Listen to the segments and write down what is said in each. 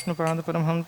विष्णुपाद परमहंस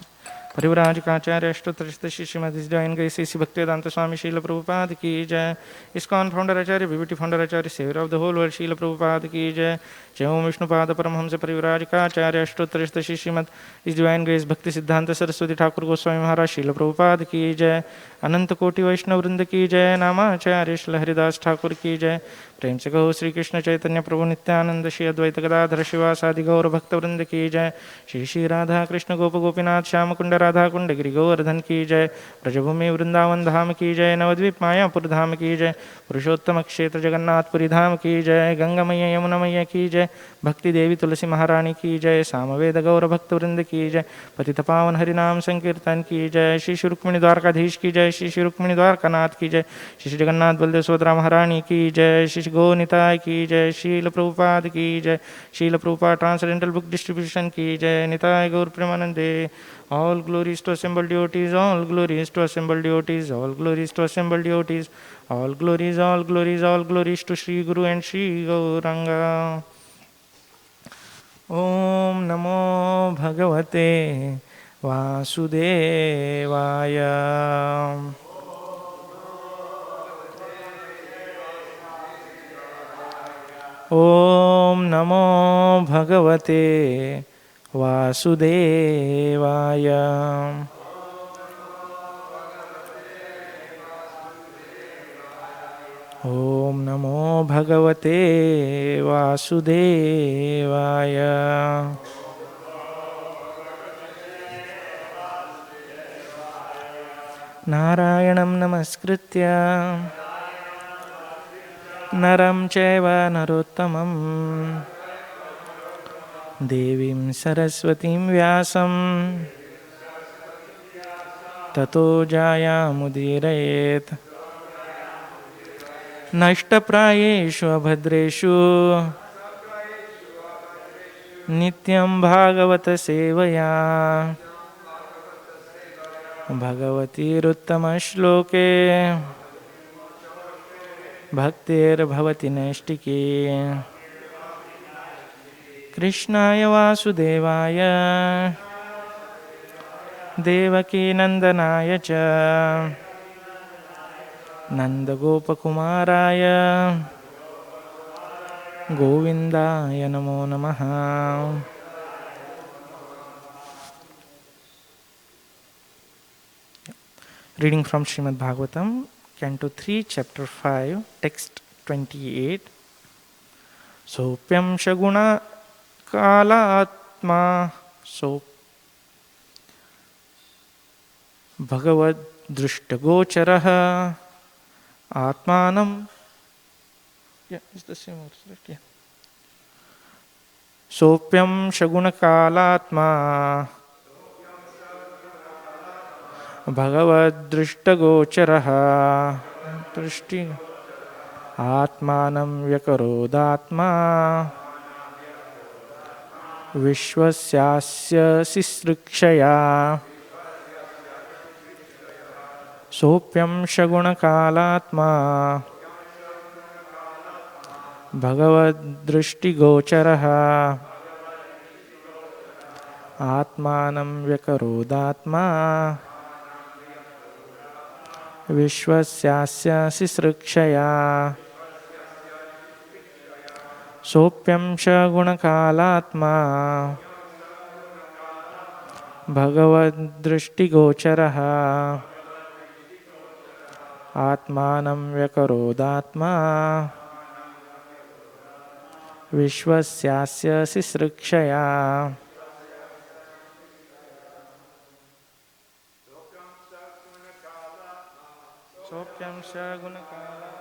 परिवराजकाचार्य अष्टोत्तर श्रीमद जैन गई श्री भक्तिवेदांत स्वामी शील प्रभुपाद की जय। ISKCON founder acharya BBT founder acharya saviour of the whole world Srila Prabhupada की जय। जय ओम विष्णुपाद परमहंस परिवराजकाचार्य अष्टोत्तर श्रीमद जैन गई भक्ति सिद्धांत सरस्वती ठाकुर गोस्वामी महाराज शील प्रभुपाद की जय। अनंत कोटि वैष्णव वृंद की जय। नामाचार्य श्री हरिदास ठाकुर की जय। प्रेम से कहो श्री कृष्ण चैतन्य प्रभु नित्यानंद श्री अद्वैत गदाधर शिवासादि गौर भक्त वृंद की जय। श्री श्री राधा कृष्ण गोप गोपीनाथ श्याम कुंड राधा कुंड गिरि गोवर्धन की जय। ब्रजभूमि वृंदावन धाम की जय। नवद्वीप मायापुर धाम की जय। पुरुषोत्तम क्षेत्र जगन्नाथपुरी धाम की जय। गंगा मैया यमुना मैया की जय। भक्ति देवी तुलसी महारानी की जय। सामवेद गौर भक्त वृंद की जय। पतित पावन हरिनाम संकीर्तन की जय। श्री श्री रुक्मिणी द्वारकाधीश की जय। श्री श्री रुक्मिणी द्वारकानाथ की जय। श्री श्री जगन्नाथ बलदेव सुभद्रा महारानी की जय। श्री गौनिताय की जय। शील प्रभुपाद की जय। शील प्रभुपाद ट्रांसडेंटल बुक डिस्ट्रीब्यूशन की जय। निताय गौर प्रेमानंदे। All glories to assembled devotees, all glories to assembled devotees, all glories to assembled devotees, all glories, all glories, all glories to Sri Guru and Sri Gauranga. Om Namo Bhagavate Vasudevaya. Om Namo Bhagavate Vasudevaya. Om Namo Bhagavate Vasudevaya. Narayanam namaskritya Naram chaiva narottamam Devim Saraswatim Vyasam Tato Jayamudirayet. Nashtaprayeshu abhadreshu Nityam Bhagavata Sevaya Bhagavati Ruttama Shloke Bhaktir Bhavati Naistiki. Krishnaya Vasudevaya Devaki Nandanaya cha Nanda Gopa Kumaraya Govindaya Namo Namaha. Reading from Srimad Bhagavatam, Canto 3, Chapter 5, Text 28. Sopyam Shaguna Kalatma So Bhagavad Drishtagocharaha Atmanam. Yeah, it's the same words, right? Yeah. Sopyam Shaguna Kalatma Bhagavad Drishtagocharaha Drishti Atmanam Vyakarodatma Vishwasyasya Sisrikshaya. Sopyam Shaguna Kalatma Bhagavad Drishti Gocharaha Atmanam Vyakarodatma Vishwasyasya Sisrikshaya. Sopyam Shaguna Kalatma Bhagavad Drishti Gocharaha Atmanam Vyakarodatma Vishwasyasya Sisrikshaya. Sopyam Shaguna Kalatma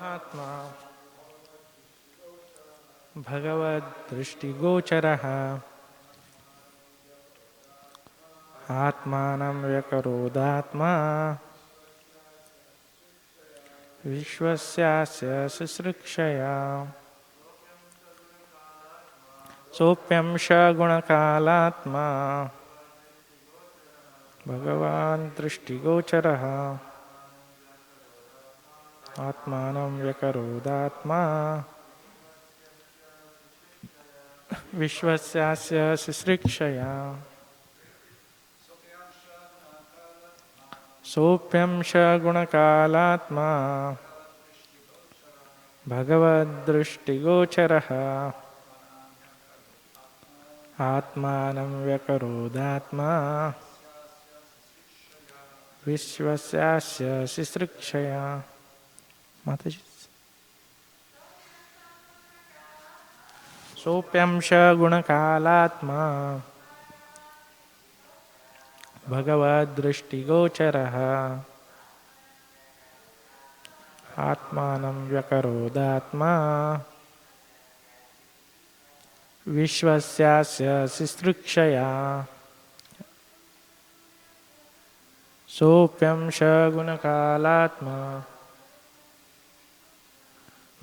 Atma Bhagavad Drishti Gocharaha Atmanam Vyakarodatma विश्वस्यास्य शुश्रूषया सोऽप्यंश गुणकालात्मा भगवान् दृष्टिगोचरः आत्मानं व्यकरोदात्मा विश्वस्यास्य शुश्रूषया सोऽप्यंश गुणकालात्मा भगवद्दृष्टिगोचरः आत्मानं व्यकरोदात्मा विश्वस्यास्य शुश्रूषया माताजी सोऽप्यंश गुणकालात्मा भगवद्दृष्टिगोचरः आत्मानं व्यकरोदात्मा विश्वस्यास्य शुश्रूषया सोऽप्यंश गुणकालात्मा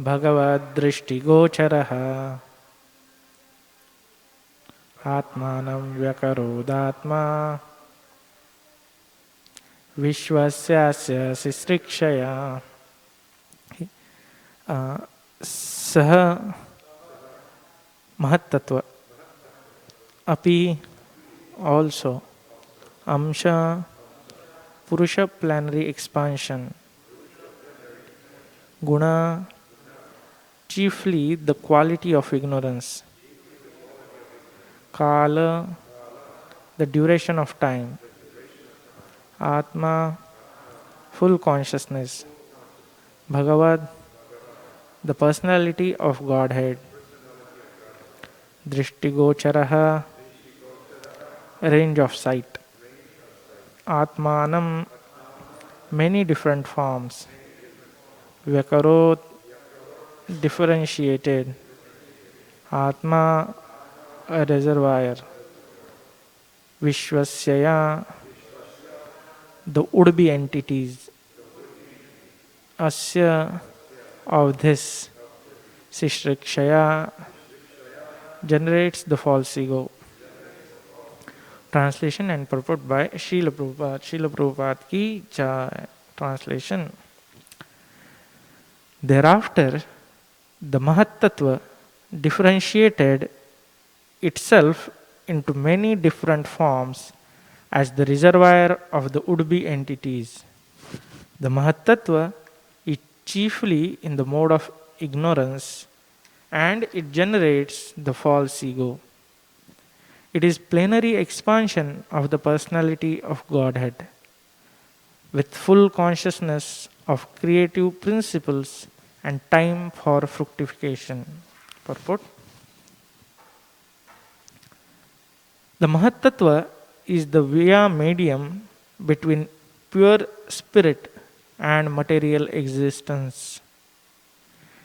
भगवद्दृष्टिगोचरः आत्मानं व्यकरोदात्मा विश्वस्यास्य शुश्रूषया सह महत्तत्व अपि also amsha purusha plenary expansion guna chiefly the quality of ignorance kala the duration of time atma full consciousness bhagavad the personality of godhead drishtigocharaha range of sight atmanam many different forms vyakarot differentiated atma a reservoir vishwasyaya the would be entities asya of this sishrikshaya generates the false ego. Translation and purport by Srila Prabhupada. Srila Prabhupada ki jai. Translation. Thereafter, the Mahattattva differentiated itself into many different forms as the reservoir of the would-be entities. The Mahattattva is chiefly in the mode of ignorance and it generates the false ego. It is plenary expansion of the personality of Godhead with full consciousness of creative principles and time for fructification. Purport. The Mahattattva is the via medium between pure spirit and material existence.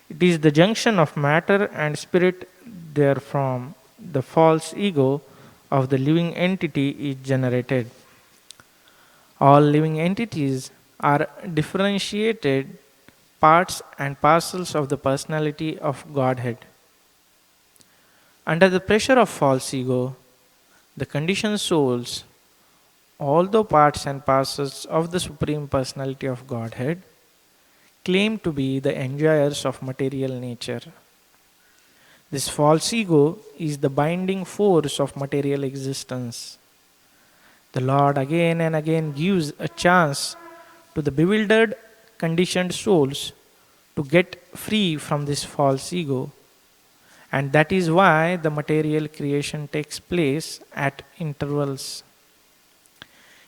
It is the junction of matter and spirit, therefrom, the false ego of the living entity is generated. All living entities are differentiated parts and parcels of the personality of Godhead. Under the pressure of false ego, the conditioned souls, although parts and parcels of the Supreme Personality of Godhead, claim to be the enjoyers of material nature. This false ego is the binding force of material existence. The Lord again and again gives a chance to the bewildered, conditioned souls to get free from this false ego, and that is why the material creation takes place at intervals.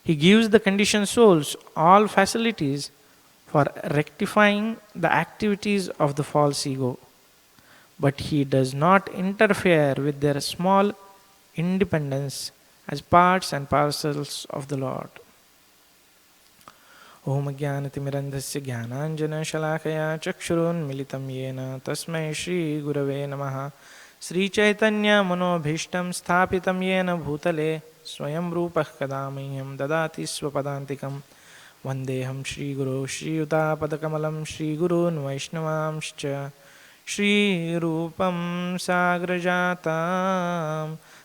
He gives the conditioned souls all facilities for rectifying the activities of the false ego, but he does not interfere with their small independence as parts and parcels of the Lord. Om Jnanatimirandhasya Jnananjana-shalakaya Chakshurunmilitam Yena Tasmai Shri Gurave Namaha Sri Chaitanya Manobhishtam Sthapitam Yena Bhutale Swayam Rupah Kadamahyam Dadati Swapadantikam Vandeham Shri Guru Shri Utapadakamalaam Shri Gurun Vaishnavamscha Shri Rupam Sagrajatam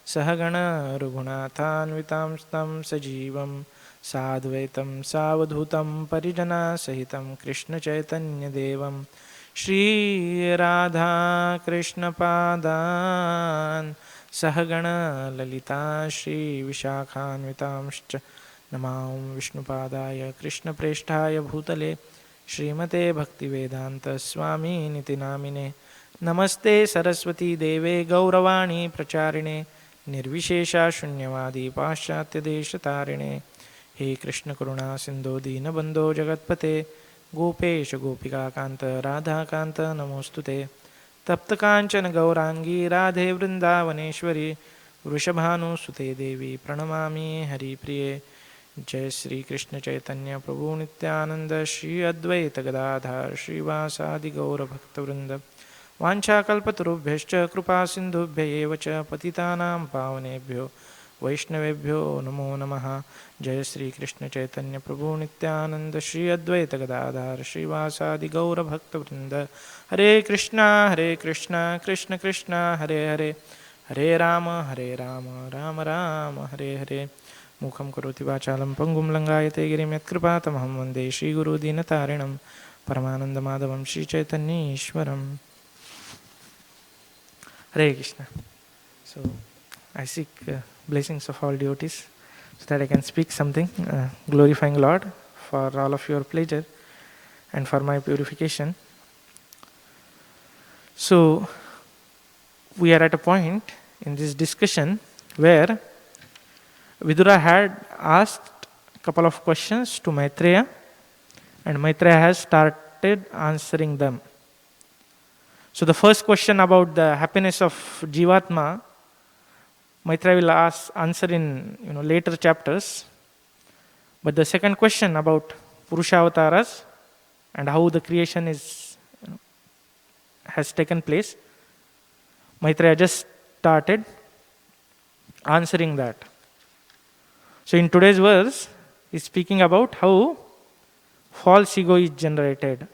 Sahagana Raghunathānvitam Stam Sajivam Sadvaitam Savadhutam Parijana Sahitam Krishna Chaitanya Devam Shri Radha Krishna Padan Sahagana Lalita Shri Vishakhanvitamscha Namam Vishnupadaya Krishna Presthaya Bhutale Srimate Bhaktivedanta Swami Niti Namine Namaste Saraswati Deve Gauravani Pracharine Nirvishesha Shunyavadi Paschatya Deshatarine He Krishna Karuna Sindhu Deenabandho Jagatpate Gopesha Gopika Kanta Radha Kanta Namostute Tapta Kanchana Gaurangi Radhe Vrindavaneshwari Vrishabhanu Sute Devi Pranamami Hari Priye Jai Sri Krishna Chaitanya Prabhu Nityananda Shri Advaita Gadadhar Shri Vasadi Gaura Bhakta Vrinda Vancha Kalpatarubhyascha Krupa Sindhubhya Evacha Patitanam Pavanebhyo Vaishnavebhyo Namo Namaha Jai Sri Krishna Chaitanya Prabhu Nityananda Shri Advaita Gadadhar Shri Vasadi Gaura Bhakta Vrinda Hare Krishna Krishna Krishna Hare Hare Hare Rama Rama Rama Hare Hare Mukham karoti vachalam pangum langayate girim yatkripatamaham vande Shri Guru Dinatarinam Paramananda Madhavam Shri Chaitanya Ishwaram. Hare Krishna. So I seek blessings of all devotees so that I can speak something glorifying Lord for all of your pleasure and for my purification. So we are at a point in this discussion where Vidura had asked a couple of questions to Maitreya, and Maitreya has started answering them. So the first question about the happiness of Jivatma, Maitreya will answer in later chapters. But the second question about Purushavataras and how the creation has taken place, Maitreya just started answering that. So in today's verse, he's speaking about how false ego is generated.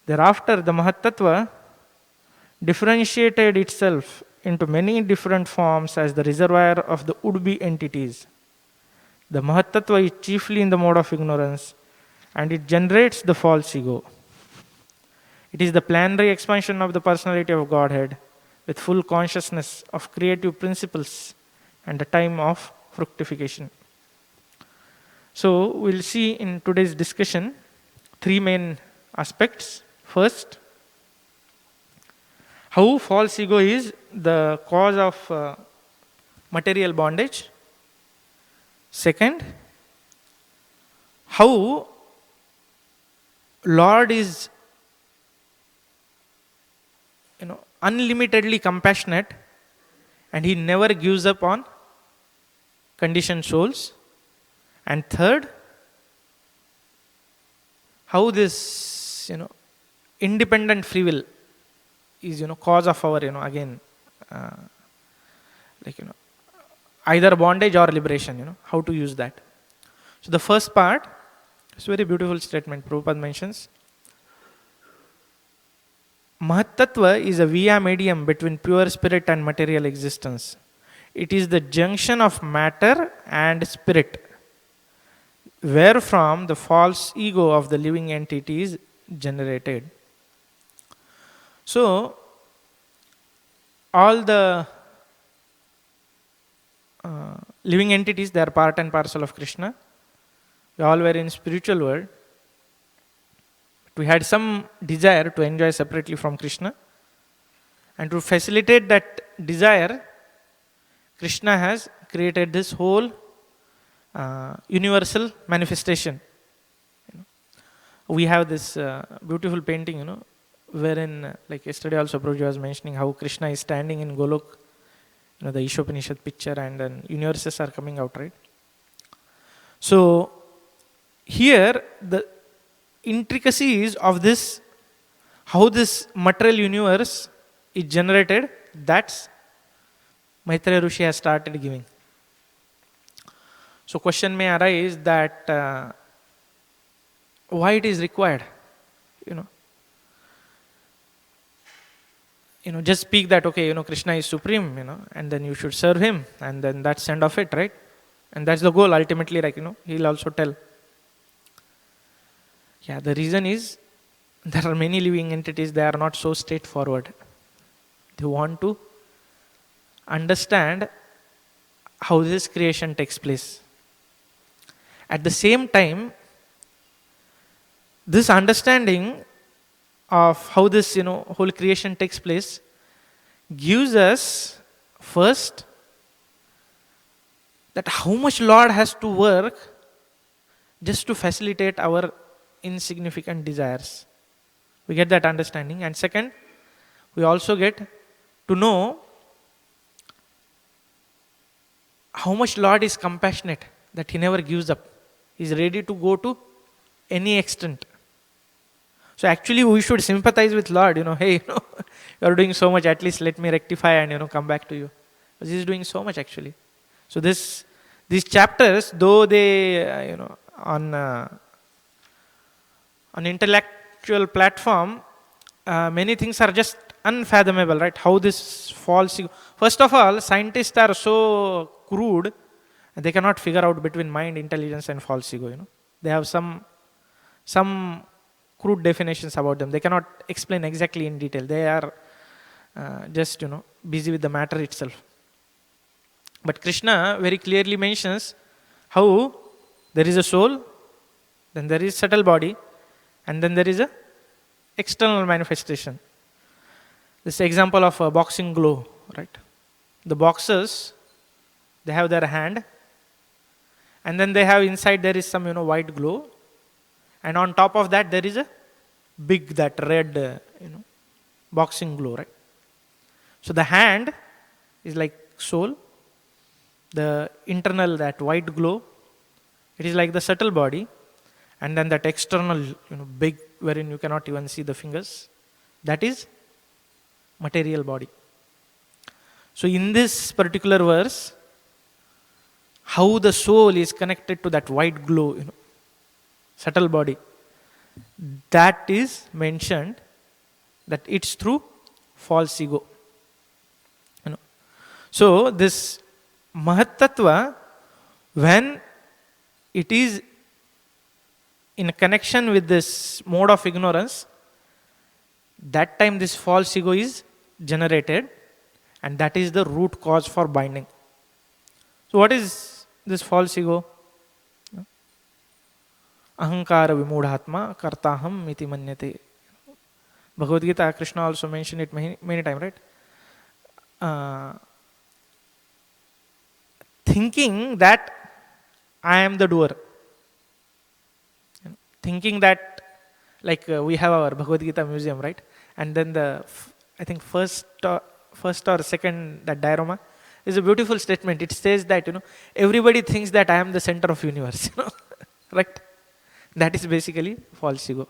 Thereafter, the Mahatattva differentiated itself into many different forms as the reservoir of the would-be entities. The Mahatattva is chiefly in the mode of ignorance, and it generates the false ego. It is the plenary expansion of the personality of Godhead with full consciousness of creative principles and the time of fructification. So we'll see in today's discussion three main aspects. First, how false ego is the cause of material bondage. Second, how Lord is unlimitedly compassionate and he never gives up on conditioned souls. And third, how this independent free will is cause of our either bondage or liberation, how to use that. So the first part is a very beautiful statement Prabhupada mentions. Mahatattva is a via medium between pure spirit and material existence. It is the junction of matter and spirit, wherefrom the false ego of the living entity is generated. So, all the living entities, they are part and parcel of Krishna. We all were in spiritual world. We had some desire to enjoy separately from Krishna. And to facilitate that desire, Krishna has created this whole universal manifestation. We have this beautiful painting, wherein, like yesterday also Prabhuji was mentioning how Krishna is standing in Golok, the Ishopanishad picture, and then universes are coming out, right? So here the intricacies of this, how this material universe is generated, that's Maitreya Rishi has started giving. So question may arise that why it is required, you know. Just speak that, okay, Krishna is supreme, and then you should serve him, and then that's end of it, right? And that's the goal ultimately, like, he'll also tell. Yeah, the reason is there are many living entities, they are not so straightforward. They want to understand how this creation takes place. At the same time, this understanding of how this whole creation takes place gives us first that how much Lord has to work just to facilitate our insignificant desires. We get that understanding. And second, we also get to know how much Lord is compassionate, that he never gives up. He's ready to go to any extent. So actually we should sympathize with Lord, hey, you're doing so much, at least let me rectify and come back to you. Because he's doing so much actually. So these chapters, though they, on intellectual platform, many things are just unfathomable, right? How this false ego. First of all, scientists are so crude, they cannot figure out between mind, intelligence and false ego, They have some crude definitions about them. They cannot explain exactly in detail. They are just, busy with the matter itself. But Krishna very clearly mentions how there is a soul, then there is subtle body, and then there is a external manifestation. This example of a boxing glove, right? The boxers, they have their hand, and then they have inside there is some white glow, and on top of that there is a big, that red boxing glow, right? So the hand is like soul, the internal, that white glow, it is like the subtle body, and then that external big, wherein you cannot even see the fingers, that is material body. So in this particular verse, how the soul is connected to that white glow, subtle body, that is mentioned, that it's through false ego. So this Mahat Tattva, when it is in connection with this mode of ignorance, that time this false ego is generated, and that is the root cause for binding. So what is this false ego? Ahankara vimudhatma kartaham iti manyate. Bhagavad Gita, Krishna also mentioned it many times, right? Thinking that I am the doer. Thinking that, like we have our Bhagavad Gita museum, right? And then I think first or second, that diorama is a beautiful statement. It says that, everybody thinks that I am the center of universe, right? That is basically false ego.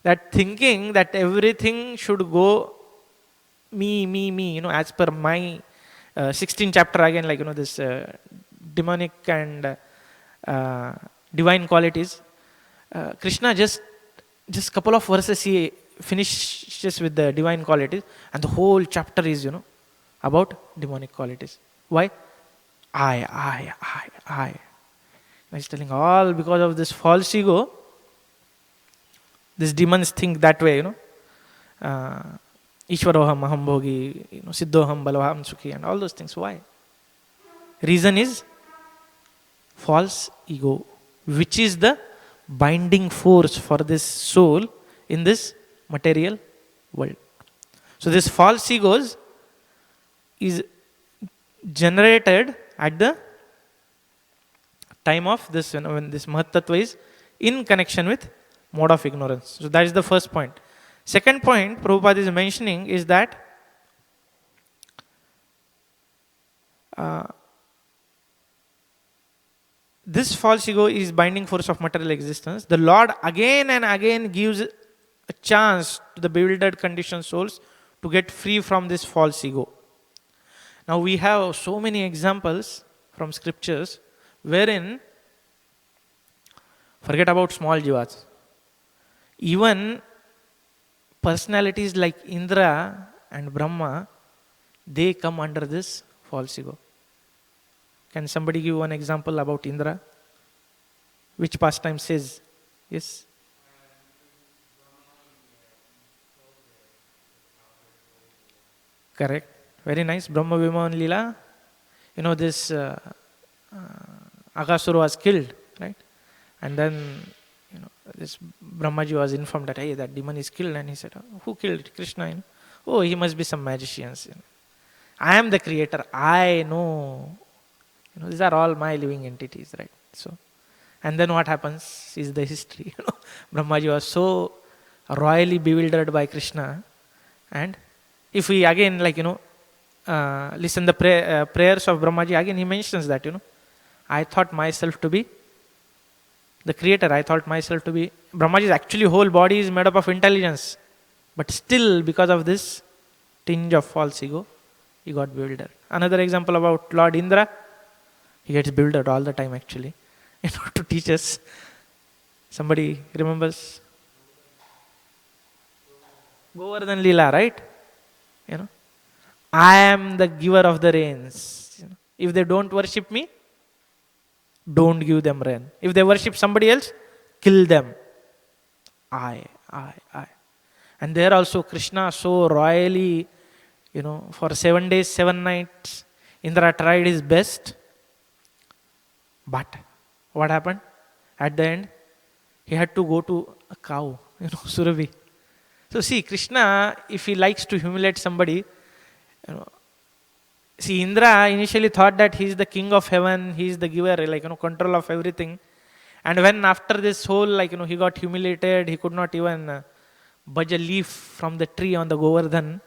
That thinking that everything should go me, as per my 16th chapter again, like, this demonic and divine qualities. Krishna just couple of verses he finishes with the divine qualities, and the whole chapter is, about demonic qualities. Why? I. He's telling all because of this false ego, these demons think that way, Ishwaroham, Aham Bhogi, Siddhoham, Baloham, Sukhi, and all those things. Why? Reason is false ego, which is the binding force for this soul in this material world. So this false egos is generated at the time of this, when this Mahat Tattva is in connection with mode of ignorance. So that is the first point. Second point Prabhupada is mentioning is that this false ego is binding force of material existence. The Lord again and again gives a chance to the bewildered conditioned souls to get free from this false ego. Now we have so many examples from scriptures wherein, forget about small jivas, even personalities like Indra and Brahma, they come under this false ego. Can somebody give one example about Indra? Which pastime says? Yes? Correct. Very nice. Brahma Viman Lila. This Aghasura was killed, right? And then, this Brahmaji was informed that, hey, that demon is killed. And he said, who killed Krishna? Oh, he must be some magicians. I am the creator. I know. These are all my living entities, right? So, and then what happens is the history. Brahmaji was so royally bewildered by Krishna. And if we again, listen the prayers of Brahmaji, again he mentions that, I thought myself to be the creator. I thought myself to be, Brahmaji's actually whole body is made up of intelligence. But still, because of this tinge of false ego, he got bewildered. Another example about Lord Indra, he gets bewildered all the time actually, to teach us. Somebody remembers? Govardhan Leela, right? I am the giver of the rains. If they don't worship me, don't give them rain. If they worship somebody else, kill them. I. And there also Krishna so royally, for 7 days, 7 nights, Indra tried his best. But what happened? At the end, he had to go to a cow, Surabhi. So see, Krishna, if he likes to humiliate somebody, see, Indra initially thought that he is the king of heaven, he is the giver, control of everything. And when after this whole, he got humiliated, he could not even budge a leaf from the tree on the Govardhan,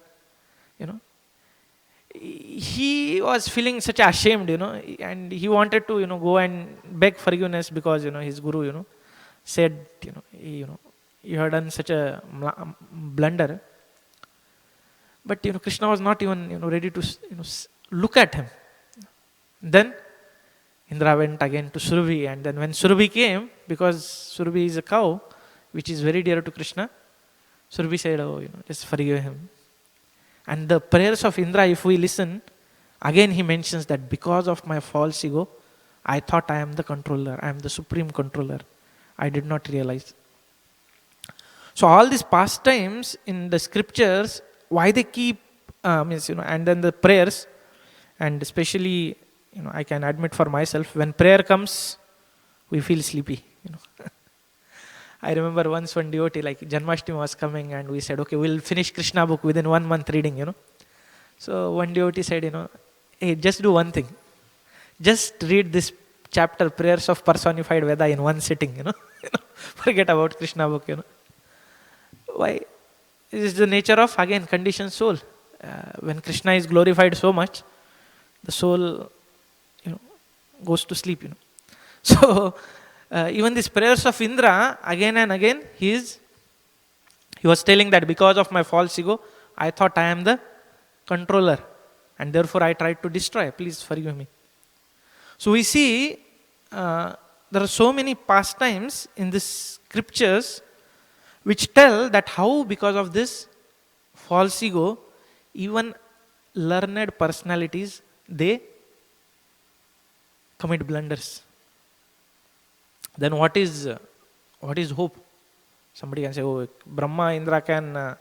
he was feeling such ashamed, and he wanted to, go and beg forgiveness because, his guru, said, you had done such a blunder. But, Krishna was not even, ready to, look at him. Then, Indra went again to Surabhi, and then when Surabhi came, because Surabhi is a cow, which is very dear to Krishna, Surabhi said, just forgive him. And the prayers of Indra, if we listen, again he mentions that because of my false ego, I thought I am the controller, I am the supreme controller. I did not realize. So all these pastimes in the scriptures, why they keep, and then the prayers, and especially, I can admit for myself, when prayer comes, we feel sleepy, I remember once one devotee, Janmashtami was coming and we said, okay, we'll finish Krishna book within 1 month reading, So one devotee said, hey, just do one thing. Just read this chapter, Prayers of Personified Veda, in one sitting, Forget about Krishna book, Why? This is the nature of, again, conditioned soul. When Krishna is glorified so much, the soul, goes to sleep, So, even these prayers of Indra, again and again, he was telling that because of my false ego, I thought I am the controller, and therefore I tried to destroy. Please forgive me. So we see there are so many pastimes in the scriptures which tell that how, because of this false ego, even learned personalities, they commit blunders. Then what is hope? Somebody can say, oh, Brahma, Indra can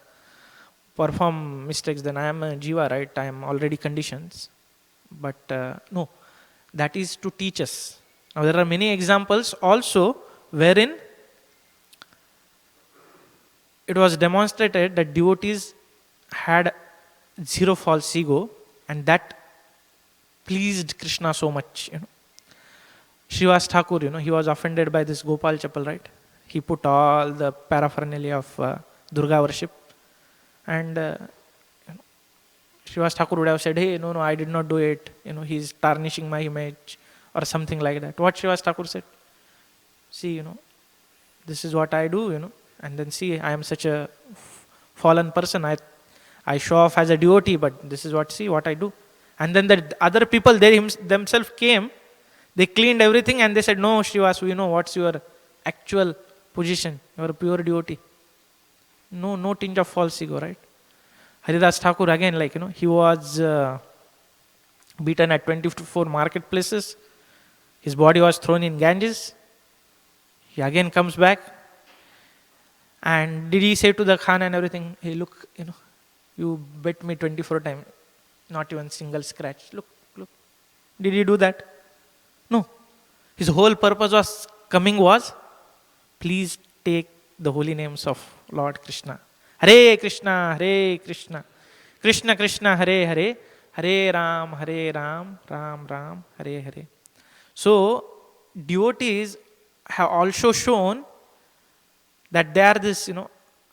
perform mistakes, then I am a jiva, right? I am already conditioned. But no, that is to teach us. Now there are many examples also wherein it was demonstrated that devotees had zero false ego, and that pleased Krishna so much, Srivas Thakur, he was offended by this Gopal Chapel, right? He put all the paraphernalia of Durga worship, and Srivas Thakur would have said, hey, no, I did not do it, he's tarnishing my image, or something like that. What Srivas Thakur said? See, this is what I do, and then see, I am such a fallen person, I show off as a devotee, but this is what I do. And then the other people, they themselves came They cleaned everything and they said, no, Srivas, we know what's your actual position. You are a pure devotee. No tinge of false ego, right? Haridas Thakur, again, he was beaten at 24 marketplaces. His body was thrown in Ganges. He again comes back. And did he say to the Khan and everything, hey, look, you bet me 24 times, not even single scratch. Look. Did he do that? No. His whole purpose was, please take the holy names of Lord Krishna. Hare Krishna, Krishna Krishna, Hare Hare, Hare Ram, Ram Ram, Hare Hare. So, devotees have also shown that they are this,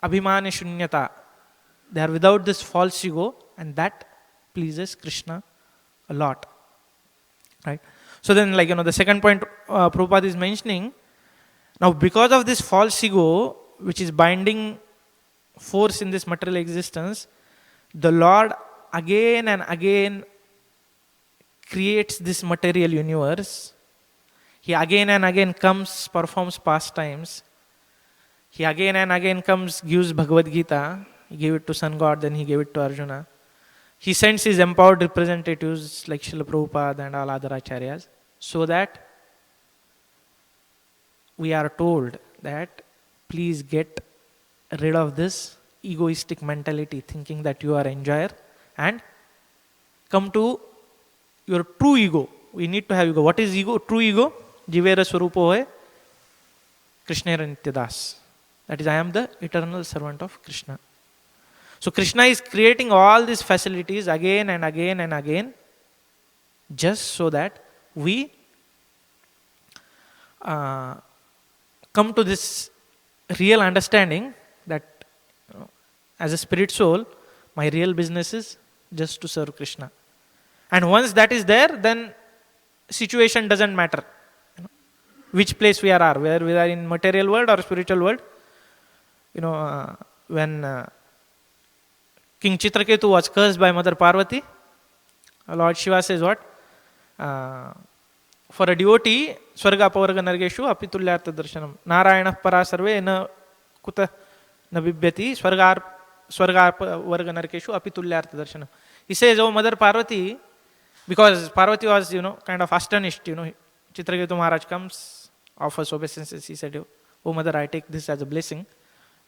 abhimani shunyata. They are without this false ego, and that pleases Krishna a lot. Right? So then, the second point Prabhupada is mentioning, now because of this false ego, which is binding force in this material existence, the Lord again and again creates this material universe. He again and again comes, performs pastimes. He again and again comes, gives Bhagavad Gita. He gave it to Sun God, then he gave it to Arjuna. He sends his empowered representatives like Srila Prabhupada and all other acharyas, so that we are told that please get rid of this egoistic mentality, thinking that you are enjoyer, and come to your true ego. We need to have ego. What is ego? True ego. Jivera Swarupo Hoy Krishnera Nityadas. That is, I am the eternal servant of Krishna. So Krishna is creating all these facilities again and again and again, just so that we come to this real understanding that as a spirit soul, my real business is just to serve Krishna. And once that is there, then situation doesn't matter. Which place we are, whether we are in material world or spiritual world. When King Chitraketu was cursed by Mother Parvati, Lord Shiva says what? For a devotee, Swarga Pavarga Nargeshu Apitulyartha Darshanam. Narayana Parasarve na Kuta Nabibhyati Swarga Varga Nargeshu Apitulyartha Darshanam. He says, oh Mother Parvati, because Parvati was, kind of astonished, Chitraketu Maharaj comes, offers obeisances. He said, oh Mother, I take this as a blessing.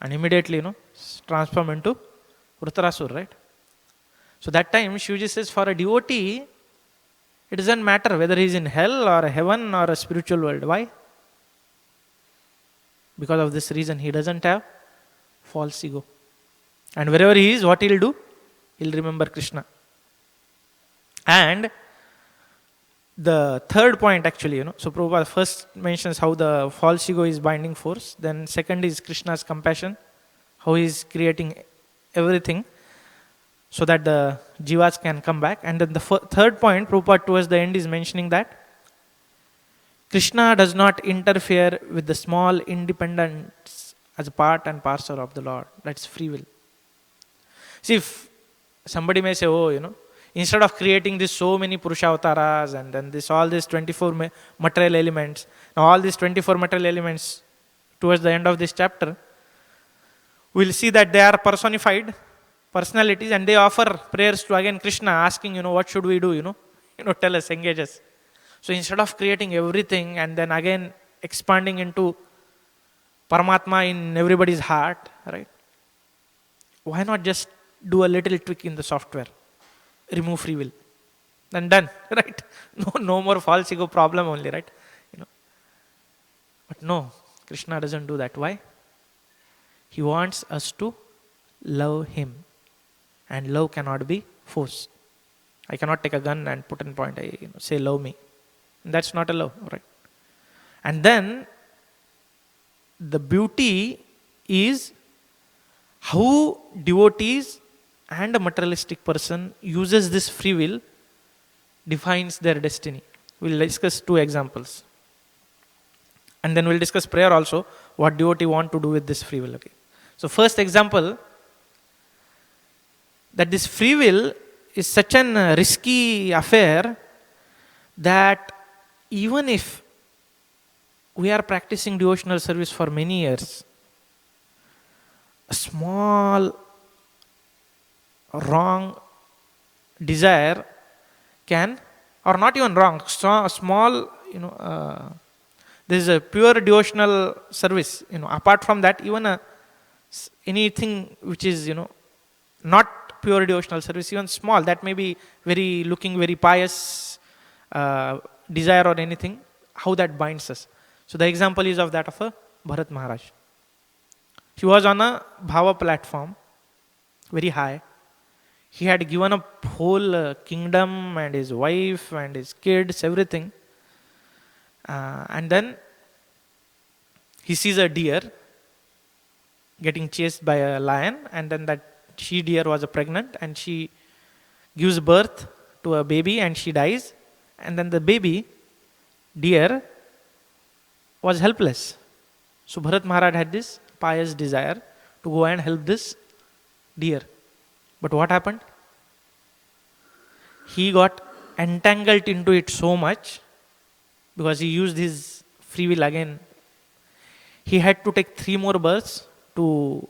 And immediately, transform into Vrutarasur, right? So that time, Shivji says, for a devotee, it doesn't matter whether he is in hell or heaven or a spiritual world. Why? Because of this reason, he doesn't have false ego. And wherever he is, what he'll do? He'll remember Krishna. And the third point actually, so Prabhupada first mentions how the false ego is binding force. Then second is Krishna's compassion, how he is creating everything so that the jivas can come back. And then the third point, Prabhupada towards the end is mentioning that Krishna does not interfere with the small independence as a part and parcel of the Lord. That's free will. See, if somebody may say, instead of creating this so many Purusha avatars and then all these 24 material elements, now all these 24 material elements towards the end of this chapter, we'll see that they are personified personalities and they offer prayers to again Krishna, asking, what should we do, tell us, engage us. So instead of creating everything and then again expanding into Paramatma in everybody's heart, right? Why not just do a little tweak in the software? Remove free will. Then done, right? No more false ego problem only, right? But no, Krishna doesn't do that. Why? He wants us to love him. And love cannot be forced. I cannot take a gun and put in point, say love me. That's not a love, right? And then the beauty is how devotees and a materialistic person uses this free will, defines their destiny. We'll discuss 2 examples. And then we'll discuss prayer also, what devotee want to do with this free will. Okay. So first example, that this free will is such an risky affair that even if we are practicing devotional service for many years, a small wrong desire can, or not even wrong, small, this is a pure devotional service. Apart from that, even anything which is, not pure devotional service, even small, that may be looking very pious desire or anything, how that binds us. So the example is of that of a Bharat Maharaj. He was on a Bhava platform, very high. He had given up whole kingdom and his wife and his kids, everything. And then he sees a deer getting chased by a lion, and then that she deer was pregnant, and she gives birth to a baby and she dies. And then the baby deer was helpless. So Bharat Maharaj had this pious desire to go and help this deer. But what happened? He got entangled into it so much because he used his free will again. He had to take 3 more births to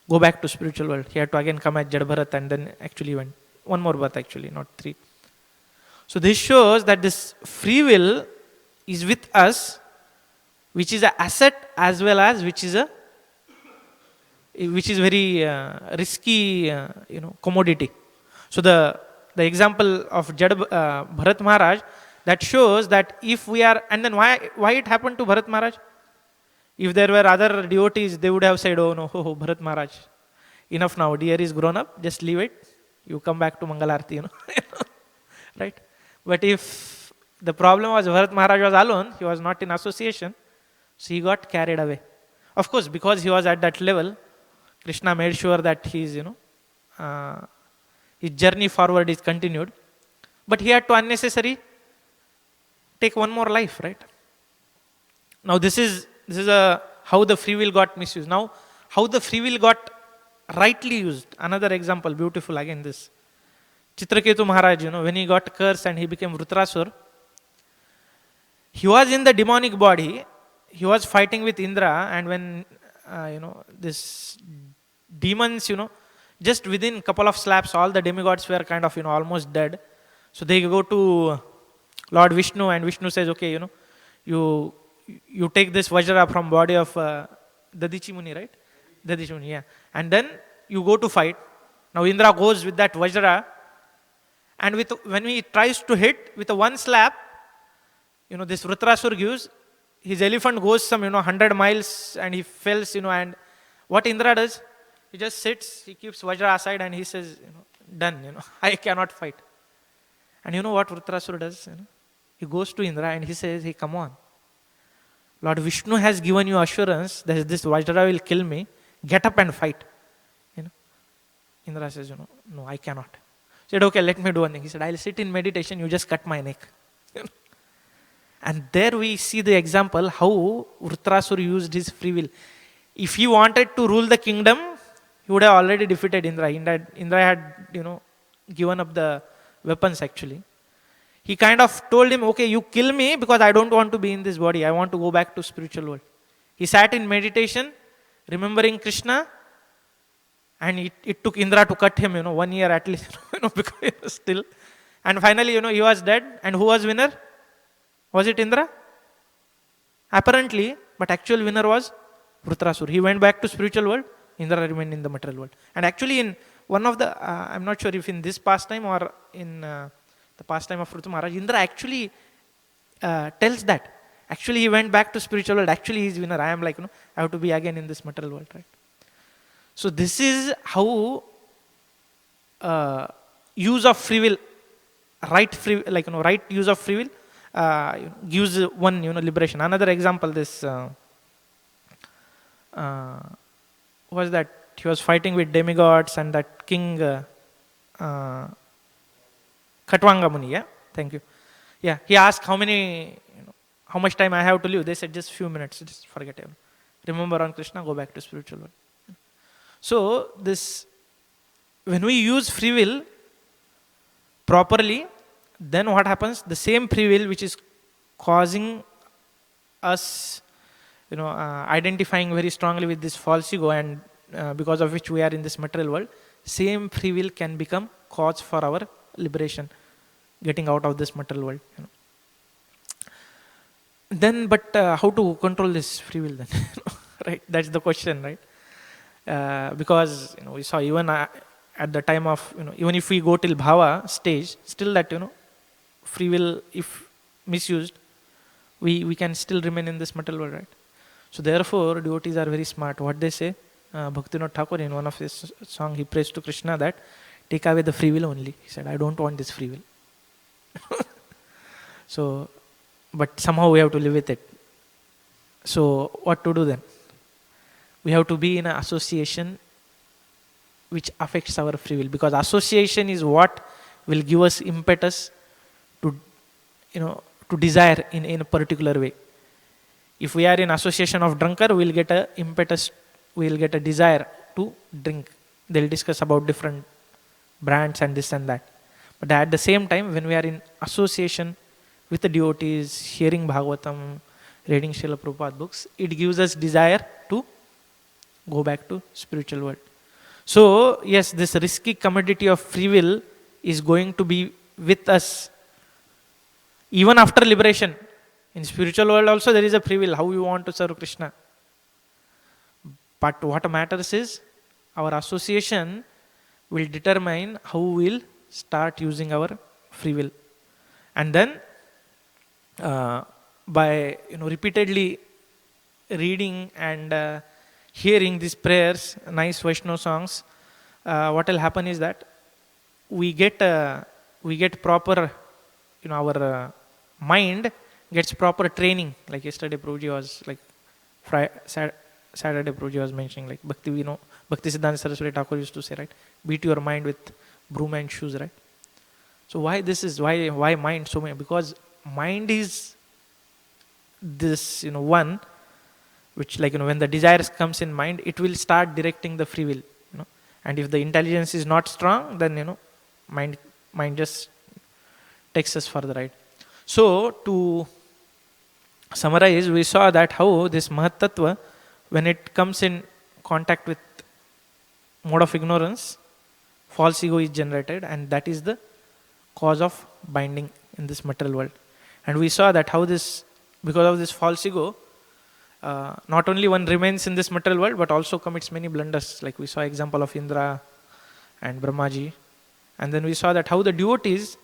go back to spiritual world. He had to again come as Jad Bharat, and then actually went 1 more birth, actually, not 3. So this shows that this free will is with us, which is an asset as well as which is very risky commodity. So the example of Bharat Maharaj, that shows that if we are, and then why it happened to Bharat Maharaj? If there were other devotees, they would have said, oh no, Bharat Maharaj, enough now, deer is grown up, just leave it, you come back to Mangalarti, right? But if the problem was Bharat Maharaj was alone, he was not in association, so he got carried away. Of course, because he was at that level, Krishna made sure that his journey forward is continued. But he had to unnecessarily take 1 more life, right? Now this is how the free will got misused. Now, how the free will got rightly used. Another example, beautiful again, this. Chitraketu Maharaj, when he got cursed and he became Vrutrasur, he was in the demonic body, he was fighting with Indra, and when, this demons, just within a couple of slaps, all the demigods were kind of, almost dead. So they go to Lord Vishnu, and Vishnu says, okay, you take this Vajra from body of Dadichi Muni, right? Dadichi Muni, yeah. And then you go to fight. Now Indra goes with that Vajra, and when he tries to hit with a 1 slap, this Vrutrasur gives, his elephant goes some 100 miles and he falls, and what Indra does, he just sits, he keeps Vajra aside and he says, done, I cannot fight. And you know what Vrutrasur does? He goes to Indra and he says, hey, come on. Lord Vishnu has given you assurance that this Vajra will kill me. Get up and fight. Indra says, no, I cannot. He said, okay, let me do one thing. He said, I'll sit in meditation, you just cut my neck. And there we see the example how Vrutrasur used his free will. If he wanted to rule the kingdom, he would have already defeated Indra. Indra had, given up the weapons actually. He kind of told him, okay, you kill me because I don't want to be in this body. I want to go back to spiritual world. He sat in meditation, remembering Krishna, and it took Indra to cut him, 1 year at least, because he was still. And finally, he was dead. And who was winner? Was it Indra? Apparently, but actual winner was Vrutrasur. He went back to spiritual world. Indra remained in the material world. And actually, in one of the, I'm not sure if in this pastime or in the pastime of Rutu Maharaj, Indra actually tells that. Actually, he went back to spiritual world. Actually, he is winner. I am like, I have to be again in this material world, right? So this is how use of free will, right use of free will gives one, liberation. Another example, this was that he was fighting with demigods and that king Khatwanga Muni, yeah? Thank you. Yeah, he asked how much time I have to live. They said just few minutes, just forget it. Remember on Krishna, go back to spiritual world. So this, when we use free will properly, then what happens? The same free will which is causing us, identifying very strongly with this false ego, and because of which we are in this material world, same free will can become cause for our liberation, getting out of this material world. Then, but how to control this free will then? Right? That's the question, right? Because we saw even at the time of, even if we go till bhava stage, still that free will, if misused, we can still remain in this material world, right? So therefore, devotees are very smart. What they say, Bhaktivinoda Thakur in one of his song, he prays to Krishna that take away the free will only. He said, I don't want this free will. So, but somehow we have to live with it. So what to do then? We have to be in an association which affects our free will, because association is what will give us impetus to, to desire in a particular way. If we are in association of drunkard, we'll get a impetus, we'll get a desire to drink. They'll discuss about different brands and this and that. But at the same time, when we are in association with the devotees, hearing Bhagavatam, reading Srila Prabhupada books, it gives us desire to go back to spiritual world. So, yes, this risky commodity of free will is going to be with us even after liberation. In spiritual world also there is a free will, how you want to serve Krishna. But what matters is our association will determine how we will start using our free will. And then by repeatedly reading and hearing these prayers, nice Vaishnava songs, what will happen is that we get proper, our mind gets proper training. Like yesterday Prabhuji was like, Saturday Prabhuji was mentioning, like Bhakti Siddhanta Saraswati Thakur used to say, right? Beat your mind with broom and shoes, right? So why mind so many? Because mind is this, one which, like, when the desires comes in mind, it will start directing the free will, and if the intelligence is not strong, then mind just takes us further, right? So to summarize, we saw that how this Mahat Tattva, when it comes in contact with mode of ignorance, false ego is generated, and that is the cause of binding in this material world. And we saw that how this, because of this false ego, not only one remains in this material world, but also commits many blunders. Like we saw example of Indra and Brahmaji. And then we saw that how the devotees,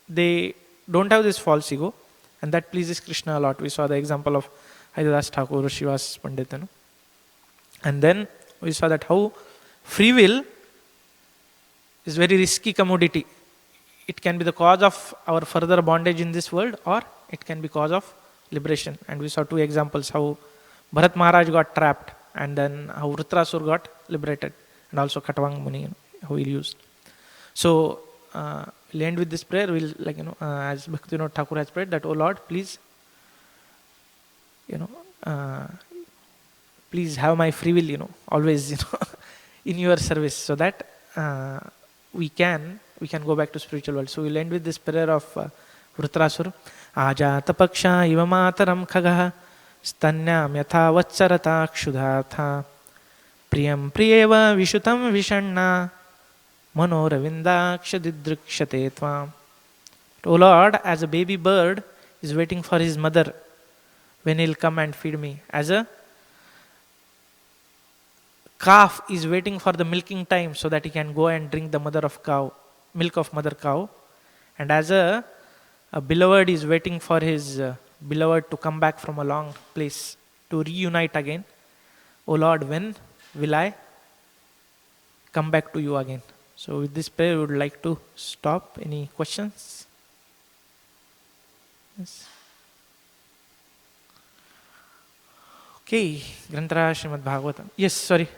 they don't have this false ego, and that pleases Krishna a lot. We saw the example of Haridas Thakur, Shivas Pandit. And then we saw that how free will is very risky commodity. It can be the cause of our further bondage in this world, or it can be cause of liberation. And we saw two examples, how Bharat Maharaj got trapped, and then how Vritrasur got liberated, and also Katwang Muni, how he used. So we'll end with this prayer. We'll, as Bhaktivinoda Thakur has prayed, that, oh Lord, please, please have my free will, always, in your service, so that we can go back to spiritual world. So we'll end with this prayer of Vritrasur. Ajata paksha iva mataram khagaha stanyam yatha vatsarata kshudhatha priyam priyeva vishutam vishanna manoravindaksha didrikshate tvam. O Lord, as a baby bird is waiting for his mother when he'll come and feed me, as a calf is waiting for the milking time so that he can go and drink the milk of mother cow, and as a beloved is waiting for his beloved to come back from a long place to reunite again. O Lord, when will I come back to you again? So with this prayer, we would like to stop. Any questions? Yes. Okay, Grantara Srimad Bhagavatam. Yes, sorry.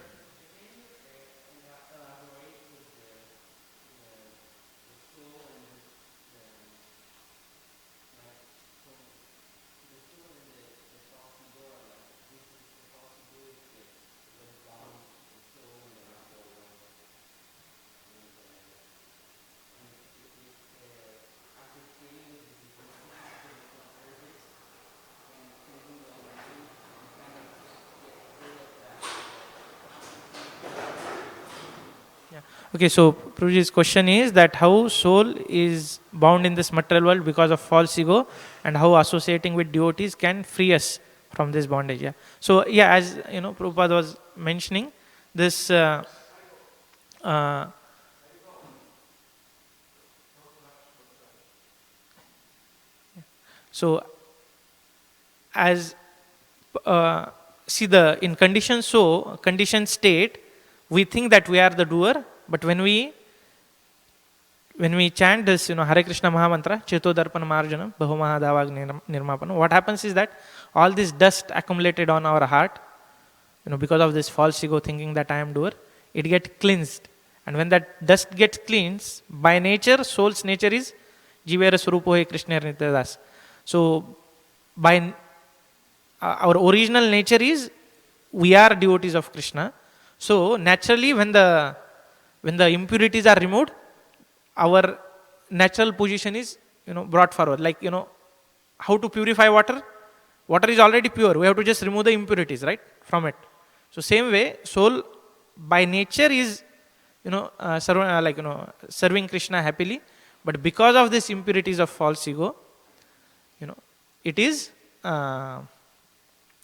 Okay, so Prabhuji's question is that how soul is bound in this material world because of false ego, and how associating with devotees can free us from this bondage. Yeah. So yeah, as you know, Prabhupada was mentioning this. Uh, so as uh, see the in conditioned state, we think that we are the doer, but when we chant this, Hare Krishna Mahamantra, Cheto Darpan Marjanam, Bahu Mahadavag Nirmapanam, what happens is that all this dust accumulated on our heart, because of this false ego thinking that I am doer, it gets cleansed. And when that dust gets cleansed, by nature, soul's nature is Jivera Surupo He Krishna Nityadas. So, by our original nature is we are devotees of Krishna. So, naturally, when the impurities are removed, our natural position is brought forward. Like how to purify water is already pure, we have to just remove the impurities, right, from it. So same way soul by nature is serving Krishna happily, but because of these impurities of false ego, it is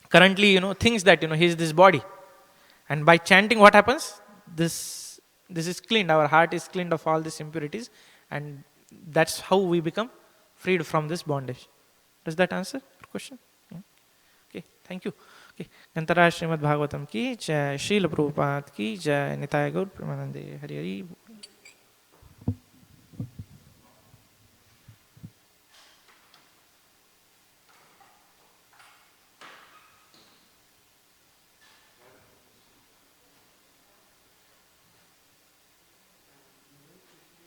currently thinks that he is this body. And by chanting, what happens? This is cleaned. Our heart is cleaned of all these impurities, and that's how we become freed from this bondage. Does that answer your question? Yeah. Okay, thank you. Okay, Gantara Srimad Bhagavatam ki jai, Srila Prabhupada ki jai, Nitaya Gaur Premanande Hari Hari.